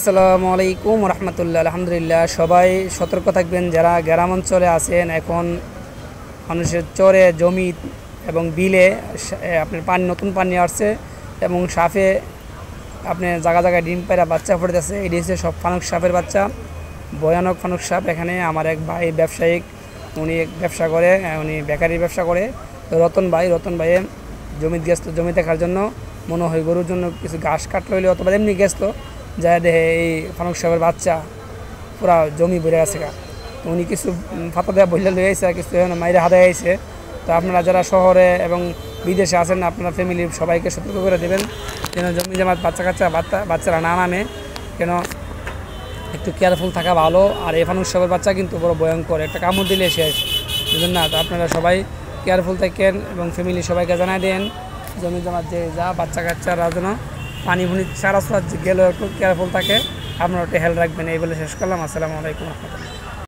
আসসালামু আলাইকুম রহমতুল্লাহ। আলহামদুলিল্লাহ, সবাই সতর্ক থাকবেন যারা গ্রাম অঞ্চলে আছেন। এখন মানুষের চরে জমি এবং বিলে আপনার পানি, নতুন পানি আসছে এবং সাপে আপনি জায়গা জায়গায় ডিম পায়রা বাচ্চা ফুটেছে। এটি হচ্ছে সব ফানুক সাপের বাচ্চা, ভয়ানক ফানুক সাপ। এখানে আমার এক ভাই ব্যবসায়িক, উনি ব্যবসা করে, উনি বেকারির ব্যবসা করে। রতন ভাইয়ের জমি গেছতো, জমি দেখার জন্য, মনে হয় গরুর জন্য কিছু ঘাস কাটলো হইলে, অথবা এমনি গেছতো, যা দেখে এই ফানুক সাপের বাচ্চা পুরা জমি ভরে আছে। তো উনি কিছু ফাতা দেওয়া বইলে লয়ে আইসে, কিছু মাইরে হাতে আইসে। তো আপনারা যারা শহরে এবং বিদেশে আছেন, আপনার ফ্যামিলির সবাইকে সতর্ক করে দেবেন যেন জমি জামাত বাচ্চারা না নামে। কেন একটু কেয়ারফুল থাকা ভালো। আর এই ফানুক সাপের বাচ্চা কিন্তু বড় ভয়ঙ্কর, একটা কামড় দিলে শেষ, বুঝলেন না? তো আপনারা সবাই কেয়ারফুল থাকেন এবং ফ্যামিলি সবাইকে জানাই দেন জমি জামাত যে যা বাচ্চা কাচ্চারা যেন পানি ফুনি সারা গেলেও একটু কেয়ারফুল থাকে। আপনারা একটু হেল্প রাখবেন। এই বলে শেষ করলাম। আসসালামু আলাইকুম রহমতুল্লাহ।